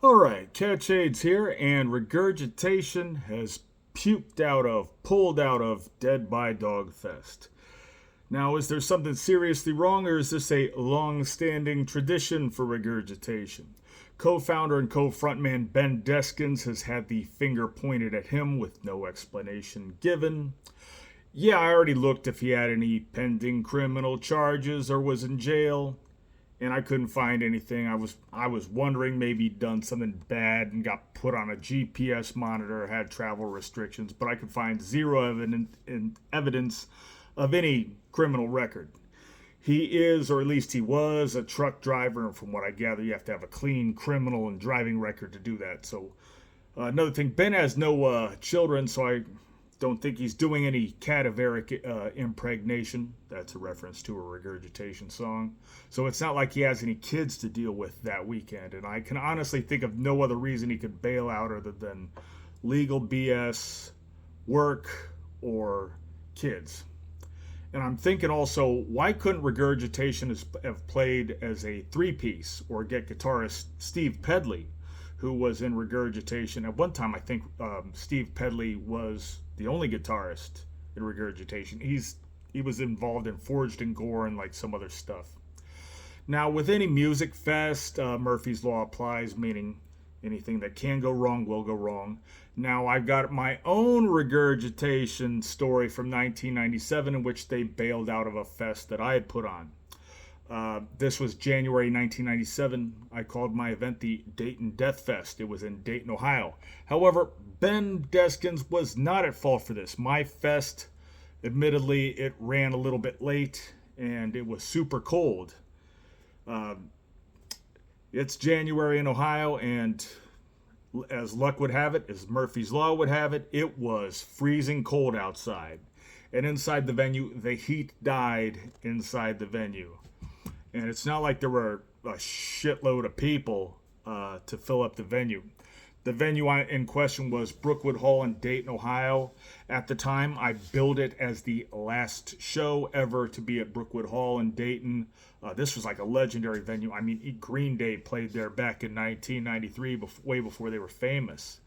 Alright, Catch AIDS here, and Regurgitation has pulled out of Dead By Dawg Fest. Now, is there something seriously wrong, or is this a long standing tradition for Regurgitation? Co founder and co frontman Ben Deskins has had the finger pointed at him with no explanation given. Yeah, I already looked if he had any pending criminal charges or was in jail, and I couldn't find anything. I was wondering maybe he'd done something bad and got put on a GPS monitor, had travel restrictions, but I could find zero evidence of any criminal record. He is, or at least he was, a truck driver, and from what I gather, you have to have a clean criminal and driving record to do that. So, another thing, Ben has no children, so I don't think he's doing any cadaveric impregnation. That's a reference to a Regurgitation song. So it's not like he has any kids to deal with that weekend. And I can honestly think of no other reason he could bail out other than legal BS, work, or kids. And I'm thinking also, why couldn't Regurgitation have played as a three-piece or get guitarist Steve Pedley, who was in Regurgitation? At one time, I think Steve Pedley was the only guitarist in Regurgitation. He was involved in Forged in Gore and like some other stuff. Now, with any music fest, Murphy's Law applies, meaning anything that can go wrong will go wrong. Now, I've got my own Regurgitation story from 1997 in which they bailed out of a fest that I had put on. This was January 1997. I called my event the Dayton Death Fest. It was in Dayton, Ohio. However, Ben Deskins was not at fault for this. My fest, admittedly, it ran a little bit late and it was super cold. It's January in Ohio, and as luck would have it, as Murphy's Law would have it, it was freezing cold outside. And inside the venue, the heat died inside the venue. And it's not like there were a shitload of people to fill up the venue. The venue in question was Brookwood Hall in Dayton, Ohio. At the time, I billed it as the last show ever to be at Brookwood Hall in Dayton. This was like a legendary venue. I mean, Green Day played there back in 1993, way before they were famous.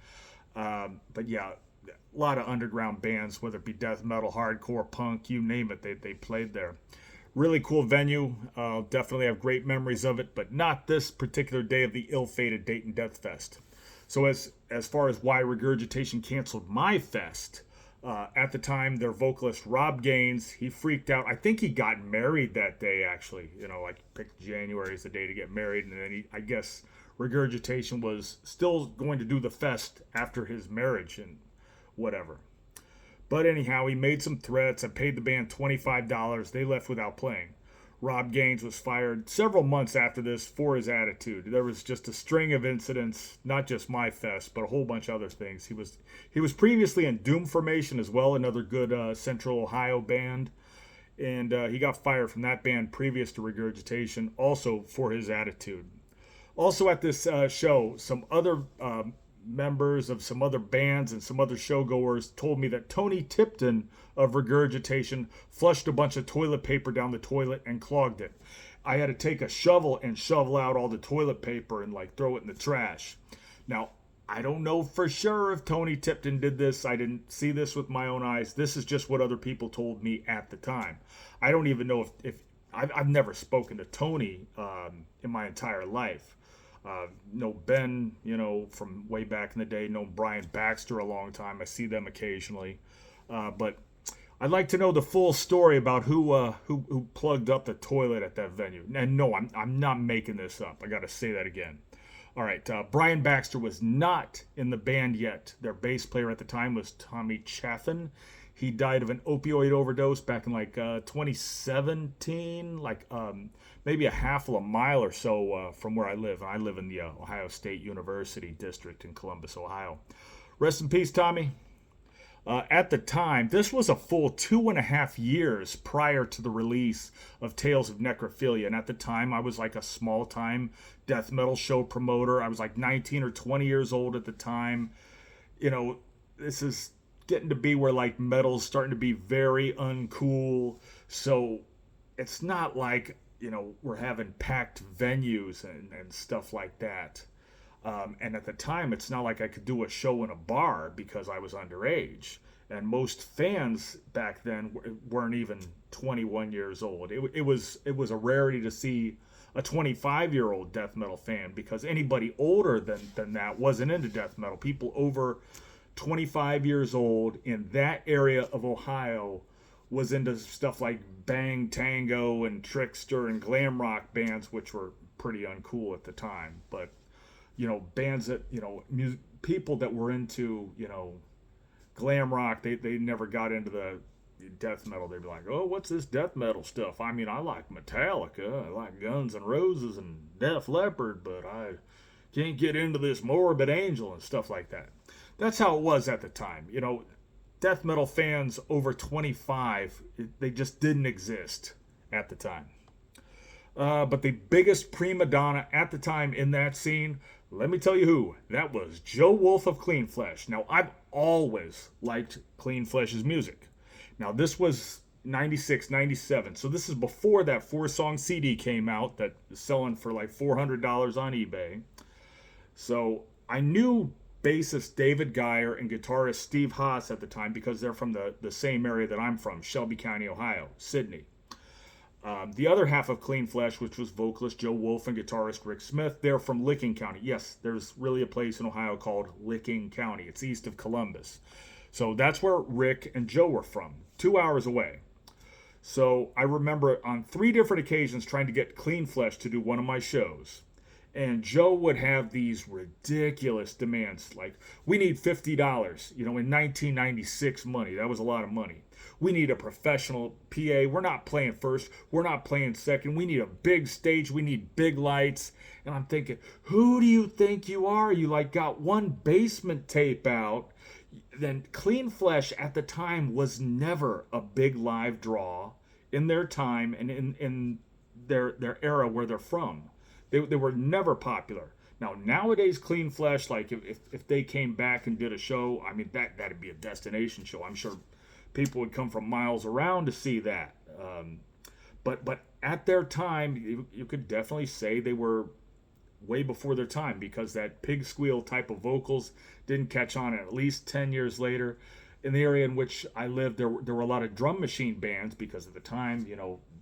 But yeah, a lot of underground bands, whether it be death metal, hardcore, punk, you name it, they played there. Really cool venue. Definitely have great memories of it, but not this particular day of the ill-fated Dayton Death Fest. So as far as why Regurgitation canceled my fest, at the time their vocalist Rob Gaines, he freaked out. I think he got married that day actually. Like picked January as the day to get married, and then I guess Regurgitation was still going to do the fest after his marriage and whatever. But anyhow, he made some threats. I paid the band $25. They left without playing. Rob Gaines was fired several months after this for his attitude. There was just a string of incidents, not just my fest, but a whole bunch of other things. He was previously in Doom Formation as well, another good Central Ohio band, and he got fired from that band previous to Regurgitation, also for his attitude. Also at this show, some other members of some other bands and some other showgoers told me that Tony Tipton of Regurgitation flushed a bunch of toilet paper down the toilet and clogged it. I had to take a shovel and shovel out all the toilet paper and like throw it in the trash. Now, I don't know for sure if Tony Tipton did this. I didn't see this with my own eyes. This is just what other people told me at the time. I don't even know if I've never spoken to Tony in my entire life. Know Ben, from way back in the day. Know Brian Baxter a long time. I see them occasionally. But I'd like to know the full story about who plugged up the toilet at that venue. And no, I'm not making this up. I got to say that again. All right, Brian Baxter was not in the band yet. Their bass player at the time was Tommy Chaffin. He died of an opioid overdose back in 2017, maybe a half of a mile or so from where I live. I live in the Ohio State University district in Columbus, Ohio. Rest in peace, Tommy. At the time, this was a full 2.5 years prior to the release of Tales of Necrophilia. And at the time, I was like a small-time death metal show promoter. I was like 19 or 20 years old at the time. This is getting to be where like metal's starting to be very uncool. So it's not like, we're having packed venues and stuff like that. And at the time, it's not like I could do a show in a bar because I was underage. And most fans back then weren't even 21 years old. It was a rarity to see a 25-year-old death metal fan, because anybody older than that wasn't into death metal. People over 25 years old in that area of Ohio was into stuff like Bang Tango and Trickster and glam rock bands, which were pretty uncool at the time. But, bands that, people that were into, glam rock, they never got into the death metal. They'd be like, oh, what's this death metal stuff? I mean, I like Metallica, I like Guns N' Roses and Def Leppard, but I can't get into this Morbid Angel and stuff like that. That's how it was at the time. Death metal fans over 25, they just didn't exist at the time. But the biggest prima donna at the time in that scene, let me tell you who. That was Joe Wolfe of Clean Flesh. Now, I've always liked Clean Flesh's music. Now, this was 96, 97. So this is before that 4-song CD came out that is selling for like $400 on eBay. So I knew bassist David Geyer and guitarist Steve Haas at the time because they're from the same area that I'm from, Shelby County, Ohio, Sydney. The other half of Clean Flesh, which was vocalist Joe Wolfe and guitarist Rick Smith, they're from Licking County. Yes, there's really a place in Ohio called Licking County. It's east of Columbus. So that's where Rick and Joe were from, 2 hours away. So I remember on 3 different occasions trying to get Clean Flesh to do one of my shows. And Joe would have these ridiculous demands, like, we need $50, in 1996 money. That was a lot of money. We need a professional PA. We're not playing first. We're not playing second. We need a big stage. We need big lights. And I'm thinking, who do you think you are? You got one basement tape out. Then Clean Flesh at the time was never a big live draw in their time and in their era where they're from. They were never popular. Now, nowadays, Clean Flesh, like if they came back and did a show, I mean, that'd be a destination show. I'm sure people would come from miles around to see that. But at their time, you could definitely say they were way before their time, because that pig squeal type of vocals didn't catch on at least 10 years later. In the area in which I lived, there were a lot of drum machine bands, because at the time,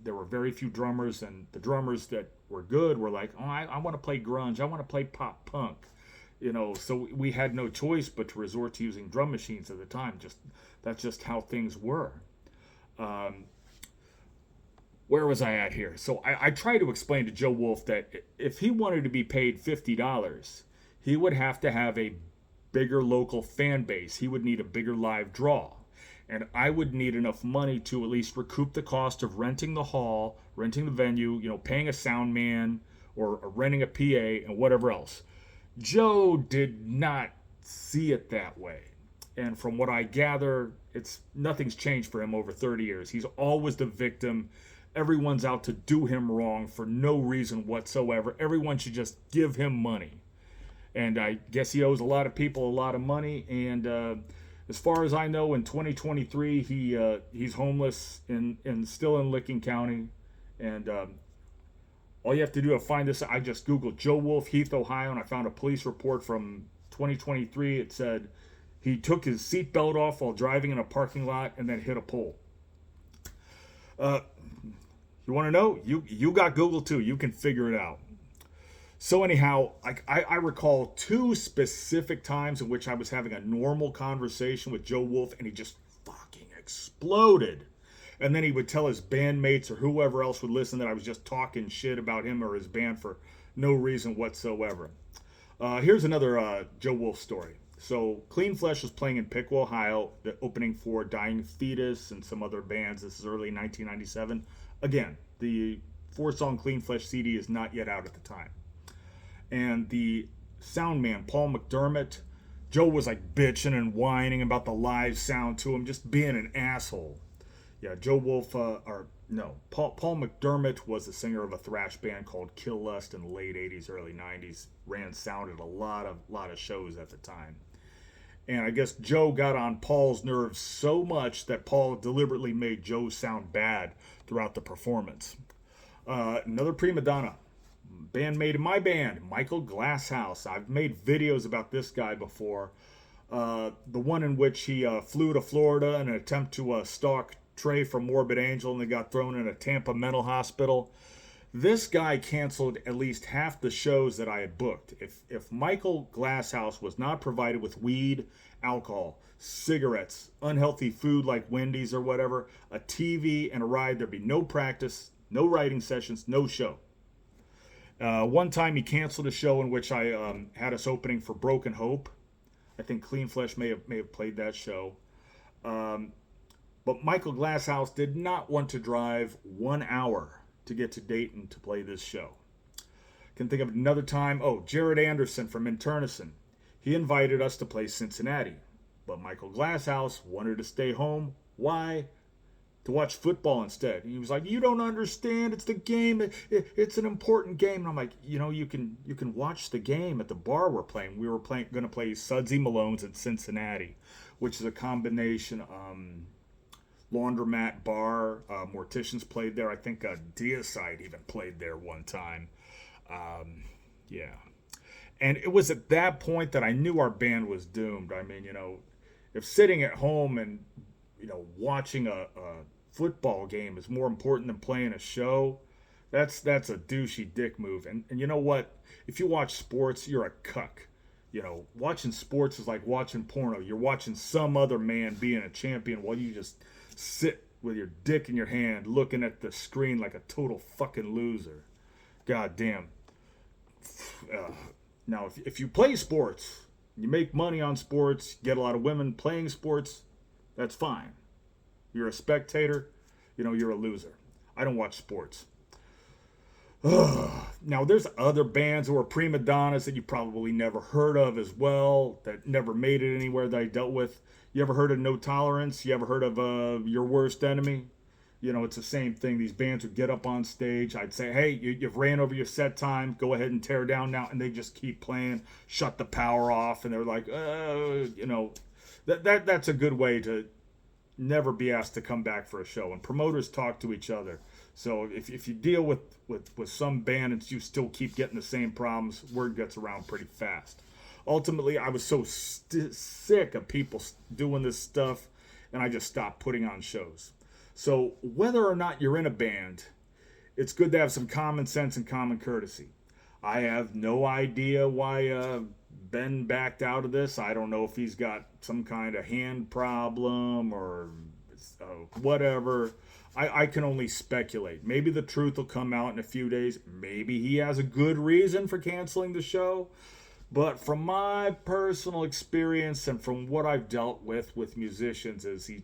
there were very few drummers, and the drummers that were good were like, oh, I want to play grunge, I want to play pop punk, so we had no choice but to resort to using drum machines at the time. That's just how things were. Where was I at here? So I tried to explain to Joe Wolfe that if he wanted to be paid $50, he would have to have a bigger local fan base. He would need a bigger live draw. And I would need enough money to at least recoup the cost of renting the hall, renting the venue, paying a sound man, or renting a PA and whatever else. Joe did not see it that way. And from what I gather, nothing's changed for him over 30 years. He's always the victim. Everyone's out to do him wrong for no reason whatsoever. Everyone should just give him money. And I guess he owes a lot of people a lot of money. And as far as I know, in 2023, he's homeless and still in Licking County. And all you have to do to find this, I just Googled Joe Wolfe, Heath, Ohio, and I found a police report from 2023. It said he took his seatbelt off while driving in a parking lot and then hit a pole. You want to know? You got Google too. You can figure it out. So anyhow, I recall 2 specific times in which I was having a normal conversation with Joe Wolfe, and he just fucking exploded. And then he would tell his bandmates or whoever else would listen that I was just talking shit about him or his band for no reason whatsoever. Here's another Joe Wolfe story. So Clean Flesh was playing in Piqua, Ohio, the opening for Dying Fetus and some other bands. This is early 1997. Again, the 4-song Clean Flesh CD is not yet out at the time. And the sound man, Paul McDermott, Joe was like bitching and whining about the live sound to him, just being an asshole. Yeah, Joe Wolfe, Paul McDermott was the singer of a thrash band called Kill Lust in the late 80s, early 90s. Ran sound at a lot of shows at the time. And I guess Joe got on Paul's nerves so much that Paul deliberately made Joe sound bad throughout the performance. Another prima donna, bandmate in my band, Michael Glasshouse. I've made videos about this guy before. The one in which he flew to Florida in an attempt to stalk Trey from Morbid Angel and they got thrown in a Tampa mental hospital. This guy canceled at least half the shows that I had booked. If Michael Glasshouse was not provided with weed, alcohol, cigarettes, unhealthy food like Wendy's or whatever, a TV, and a ride, there'd be no practice, no writing sessions, no show. One time he canceled a show in which I had us opening for Broken Hope. I think Clean Flesh may have played that show. But Michael Glasshouse did not want to drive 1 hour to get to Dayton to play this show. Can think of another time. Oh, Jared Anderson from Internison. He invited us to play Cincinnati. But Michael Glasshouse wanted to stay home. Why? To watch football instead. He was like, you don't understand. It's the game. It's an important game. And I'm like, you can watch the game at the bar we're playing. We were going to play Sudsy Malone's at Cincinnati, which is a combination laundromat bar. Morticians played there. I think Deicide even played there one time. Yeah. And it was at that point that I knew our band was doomed. I mean, if sitting at home and, watching a football game is more important than playing a show, that's a douchey dick move. And you know what? If you watch sports, you're a cuck. Watching sports is like watching porno. You're watching some other man being a champion while you just sit with your dick in your hand looking at the screen like a total fucking loser. God damn. Now, if you play sports, you make money on sports, get a lot of women playing sports, that's fine. You're a spectator, you're a loser. I don't watch sports. Now, there's other bands who are prima donnas that you probably never heard of as well, that never made it anywhere that I dealt with. You ever heard of No Tolerance? You ever heard of Your Worst Enemy? It's the same thing. These bands would get up on stage. I'd say, hey, you've ran over your set time. Go ahead and tear down now. And they just keep playing, shut the power off. And they're like, that's a good way to never be asked to come back for a show. And promoters talk to each other. So if you deal with some band and you still keep getting the same problems, word gets around pretty fast. Ultimately, I was so sick of people doing this stuff, and I just stopped putting on shows. So whether or not you're in a band, it's good to have some common sense and common courtesy. I have no idea why Ben backed out of this. I don't know if he's got some kind of hand problem or whatever. I can only speculate. Maybe the truth will come out in a few days. Maybe he has a good reason for canceling the show. But from my personal experience and from what I've dealt with musicians is he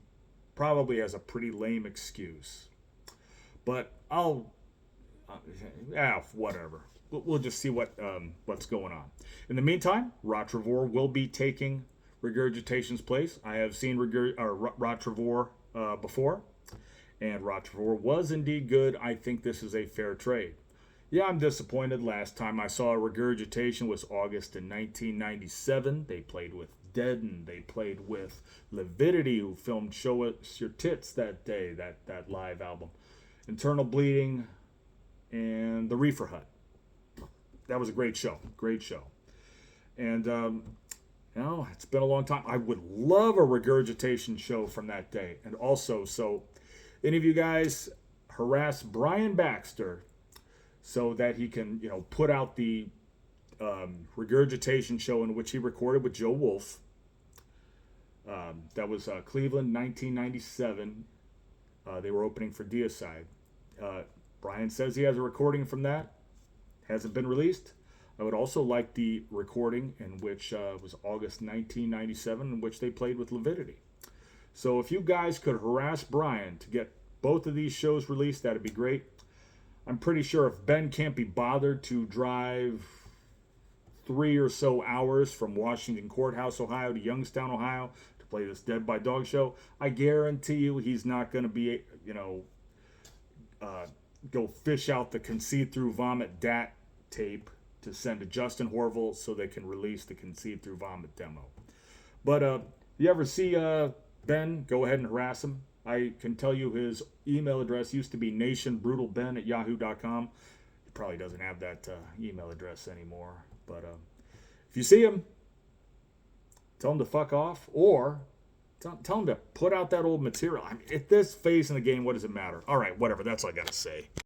probably has a pretty lame excuse. But whatever. We'll just see what's going on. In the meantime, Rottrevore will be taking Regurgitation's place. I have seen Rottrevore before, and Rottrevore was indeed good. I think this is a fair trade. Yeah, I'm disappointed. Last time I saw Regurgitation was August in 1997. They played with Deaden. They played with Lividity, who filmed Show Us Your Tits that day, that live album. Internal Bleeding, and the Reefer Hut. That was a great show. Great show. And, it's been a long time. I would love a Regurgitation show from that day. And also, so any of you guys harass Brian Baxter so that he can, put out the Regurgitation show in which he recorded with Joe Wolfe. That was Cleveland, 1997. They were opening for Deicide. Brian says he has a recording from that. Hasn't been released. I would also like the recording in which was August 1997, in which they played with Lividity. So if you guys could harass Brian to get both of these shows released, that'd be great. I'm pretty sure if Ben can't be bothered to drive 3 or so hours from Washington Courthouse, Ohio to Youngstown, Ohio to play this Dead by Dawg show, I guarantee you he's not going to be, go fish out the Concede Through Vomit DAT tape to send to Justin Horville so they can release the Concede Through Vomit demo. But you ever see Ben, go ahead and harass him. I can tell you his email address used to be nationbrutalben@yahoo.com. He probably doesn't have that email address anymore. But if you see him, tell him to fuck off, or tell him to put out that old material. I mean, at this phase in the game, what does it matter? All right, whatever. That's all I got to say.